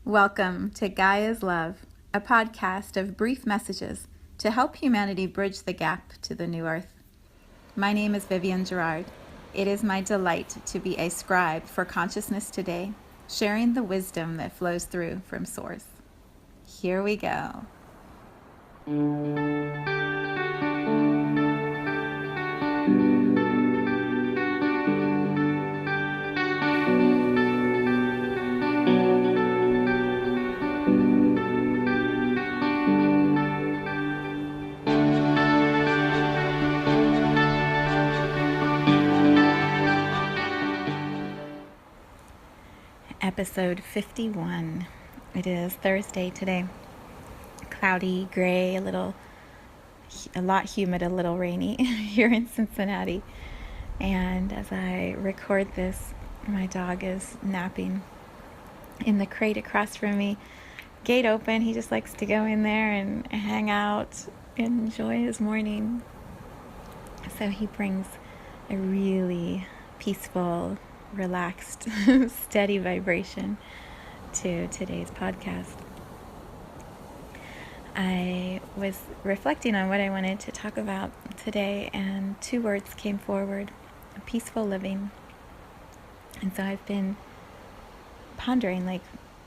Welcome to Gaia's Love, a podcast of brief messages to help humanity bridge the gap to the new earth. My name is Vivienne Gerard. It is my delight to be a scribe for consciousness today, sharing the wisdom that flows through from Source. Here we go. Episode 51. It is Thursday today. Cloudy, gray, a lot humid, a little rainy here in Cincinnati. And as I record this, my dog is napping in the crate across from me. Gate open. He just likes to go in there and hang out and enjoy his morning. So he brings a really peaceful, relaxed, steady vibration to today's podcast. I was reflecting on what I wanted to talk about today, and two words came forward: peaceful living. And so I've been pondering,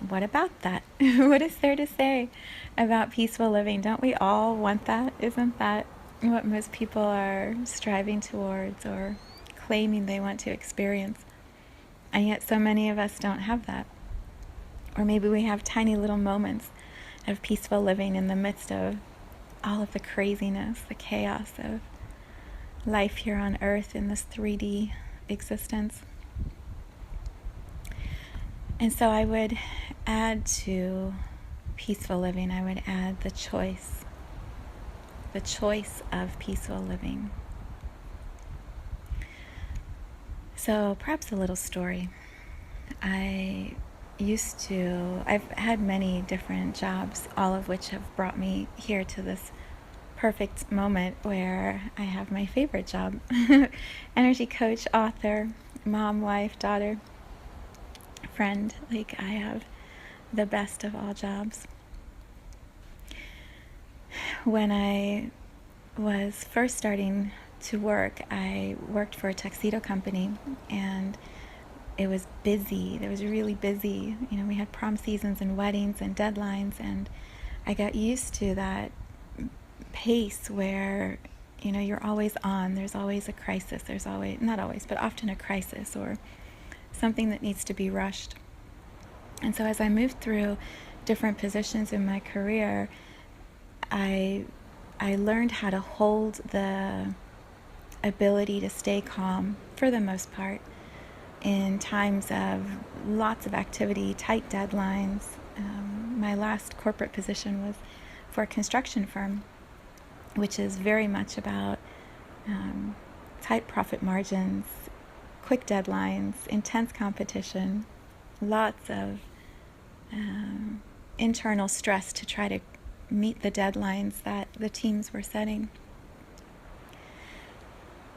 what about that? What is there to say about peaceful living? Don't we all want that? Isn't that what most people are striving towards or claiming they want to experience? And yet so many of us don't have that. Or maybe we have tiny little moments of peaceful living in the midst of all of the craziness, the chaos of life here on Earth in this 3D existence. And so I would add to peaceful living, I would add the choice of peaceful living. So perhaps a little story. I've had many different jobs, all of which have brought me here to this perfect moment where I have my favorite job. Energy coach, author, mom, wife, daughter, friend. I have the best of all jobs. When I was first starting to work, I worked for a tuxedo company, and it was busy. It was really busy. We had prom seasons and weddings and deadlines, and I got used to that pace where, you're always on. There's always a crisis. There's always, not always, but often a crisis or something that needs to be rushed. And so as I moved through different positions in my career, I learned how to hold the ability to stay calm for the most part in times of lots of activity, tight deadlines. My last corporate position was for a construction firm, which is very much about tight profit margins, quick deadlines, intense competition, lots of internal stress to try to meet the deadlines that the teams were setting.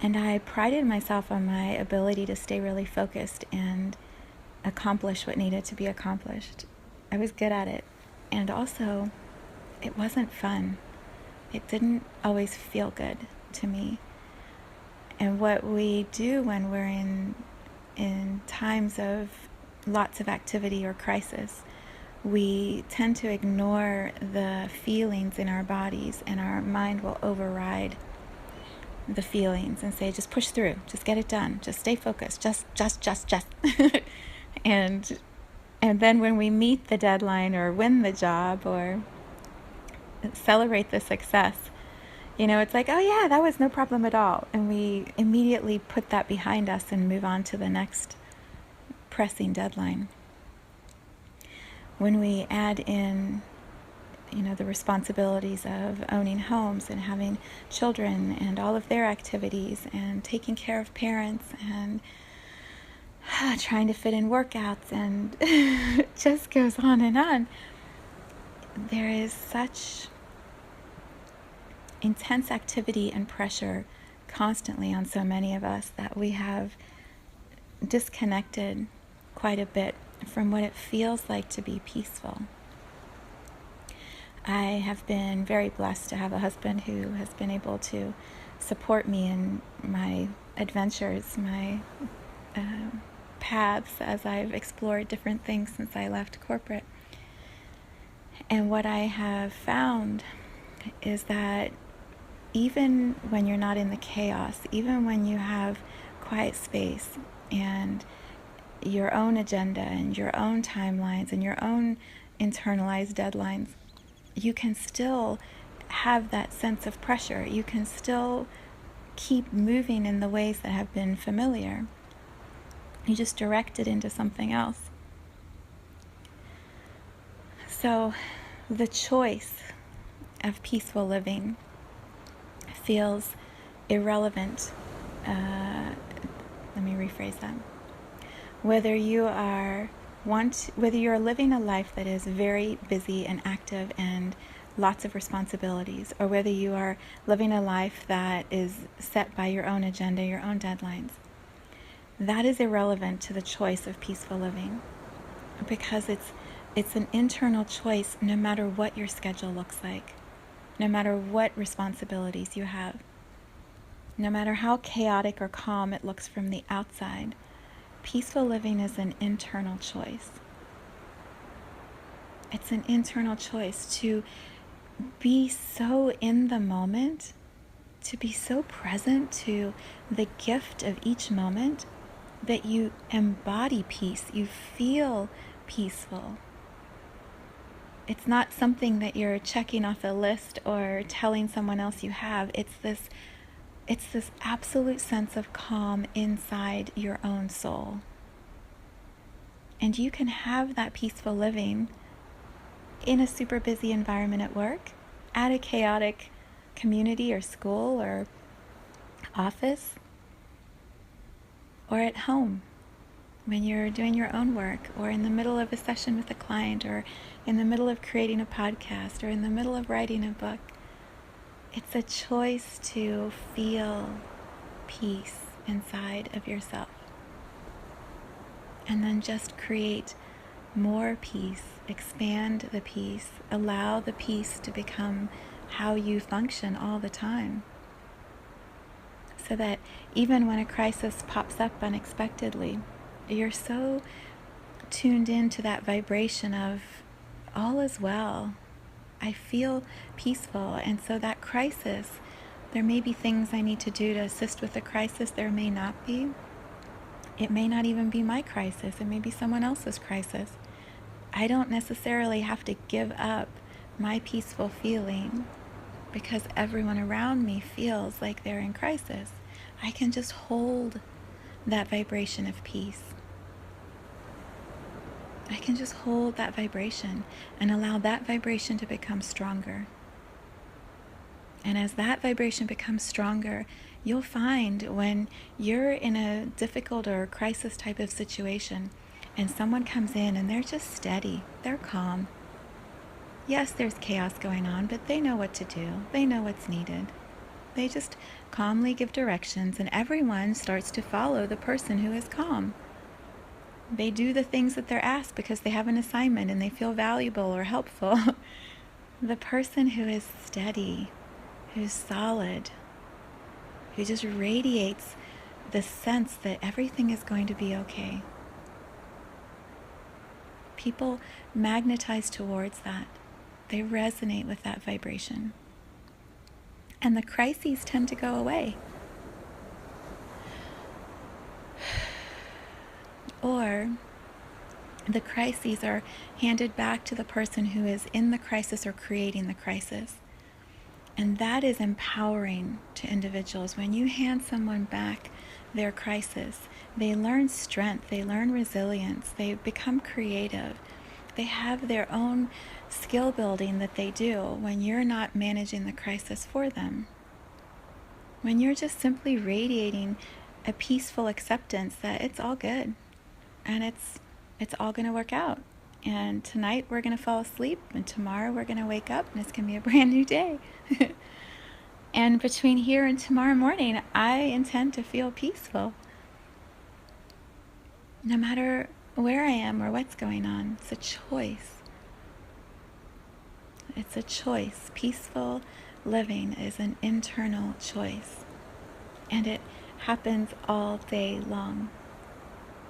And I prided myself on my ability to stay really focused and accomplish what needed to be accomplished. I was good at it. And also, it wasn't fun. It didn't always feel good to me. And what we do when we're in times of lots of activity or crisis, we tend to ignore the feelings in our bodies, and our mind will override the feelings and say, just push through, just get it done, just stay focused, just. and then when we meet the deadline or win the job or celebrate the success, it's like, oh yeah, that was no problem at all. And we immediately put that behind us and move on to the next pressing deadline. When we add in the responsibilities of owning homes and having children and all of their activities and taking care of parents and trying to fit in workouts, and it just goes on and on. There is such intense activity and pressure constantly on so many of us that we have disconnected quite a bit from what it feels like to be peaceful. I have been very blessed to have a husband who has been able to support me in my adventures, my paths as I've explored different things since I left corporate. And what I have found is that even when you're not in the chaos, even when you have quiet space and your own agenda and your own timelines and your own internalized deadlines, you can still have that sense of pressure. You can still keep moving in the ways that have been familiar. You just direct it into something else. So the choice of peaceful living feels irrelevant. Let me rephrase that. Whether you're living a life that is very busy and active and lots of responsibilities, or whether you are living a life that is set by your own agenda, your own deadlines, that is irrelevant to the choice of peaceful living, because it's an internal choice no matter what your schedule looks like, no matter what responsibilities you have, no matter how chaotic or calm it looks from the outside. Peaceful living is an internal choice. It's an internal choice to be so in the moment, to be so present to the gift of each moment that you embody peace, you feel peaceful. It's not something that you're checking off a list or telling someone else you have. It's this absolute sense of calm inside your own soul. And you can have that peaceful living in a super busy environment at work, at a chaotic community or school or office, or at home when you're doing your own work, or in the middle of a session with a client, or in the middle of creating a podcast, or in the middle of writing a book. It's a choice to feel peace inside of yourself. And then just create more peace, expand the peace, allow the peace to become how you function all the time. So that even when a crisis pops up unexpectedly, you're so tuned into that vibration of all is well. I feel peaceful. And so that crisis, there may be things I need to do to assist with the crisis. There may not be. It may not even be my crisis. It may be someone else's crisis. I don't necessarily have to give up my peaceful feeling because everyone around me feels like they're in crisis. I can just hold that vibration of peace. I can just hold that vibration and allow that vibration to become stronger. And as that vibration becomes stronger, you'll find when you're in a difficult or crisis type of situation and someone comes in and they're just steady, they're calm. Yes, there's chaos going on, but they know what to do. They know what's needed. They just calmly give directions, and everyone starts to follow the person who is calm. They do the things that they're asked because they have an assignment and they feel valuable or helpful. The person who is steady, who's solid, who just radiates the sense that everything is going to be okay. People magnetize towards that. They resonate with that vibration. And the crises tend to go away. Or the crises are handed back to the person who is in the crisis or creating the crisis. And that is empowering to individuals. When you hand someone back their crisis, they learn strength, they learn resilience, they become creative. They have their own skill building that they do when you're not managing the crisis for them. When you're just simply radiating a peaceful acceptance that it's all good and it's all going to work out. And tonight we're going to fall asleep, and tomorrow we're going to wake up, and it's going to be a brand new day. And between here and tomorrow morning, I intend to feel peaceful. No matter where I am or what's going on. It's a choice. It's a choice. Peaceful living is an internal choice. And it happens all day long.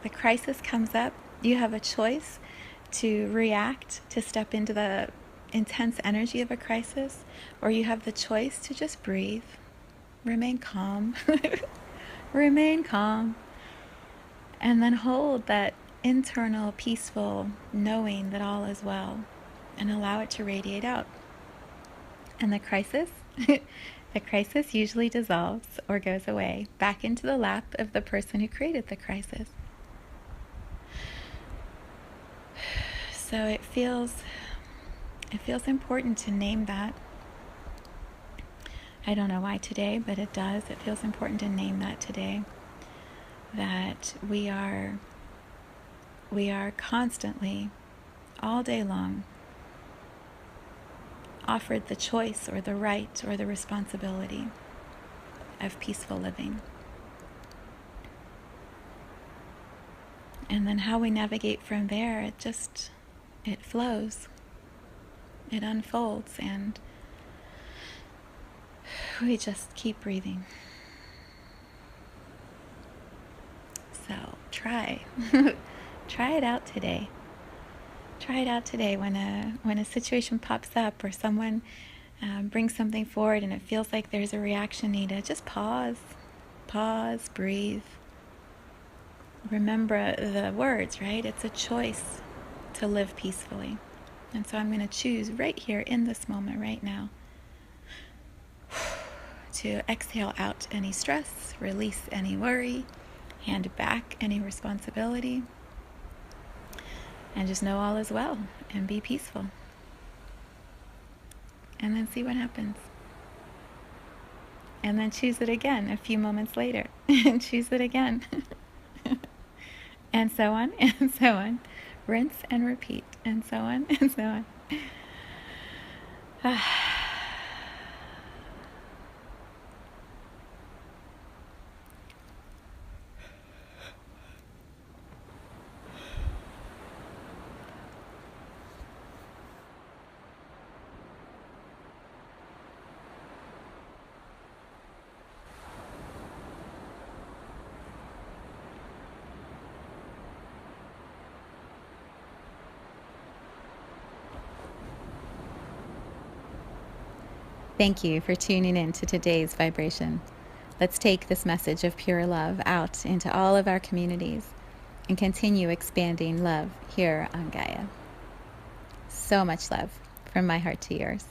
The crisis comes up. You have a choice to react, to step into the intense energy of a crisis, or you have the choice to just breathe, remain calm, remain calm, and then hold that internal peaceful knowing that all is well and allow it to radiate out. And the crisis, the crisis usually dissolves or goes away back into the lap of the person who created the crisis. So it feels important to name that. I don't know why today, but it does. It feels important to name that today. That we are constantly, all day long, offered the choice or the right or the responsibility of peaceful living. And then how we navigate from there, it flows. It unfolds, and we just keep breathing. So try it out today. Try it out today when a situation pops up or someone brings something forward and it feels like there's a reaction needed. Just pause, breathe. Remember the words, right? It's a choice to live peacefully. And so I'm going to choose right here in this moment right now to exhale out any stress, release any worry, hand back any responsibility, and just know all is well and be peaceful. And then see what happens. And then choose it again a few moments later and choose it again. And so on and so on. Rinse and repeat, and so on and so on. Thank you for tuning in to today's vibration. Let's take this message of pure love out into all of our communities and continue expanding love here on Gaia. So much love from my heart to yours.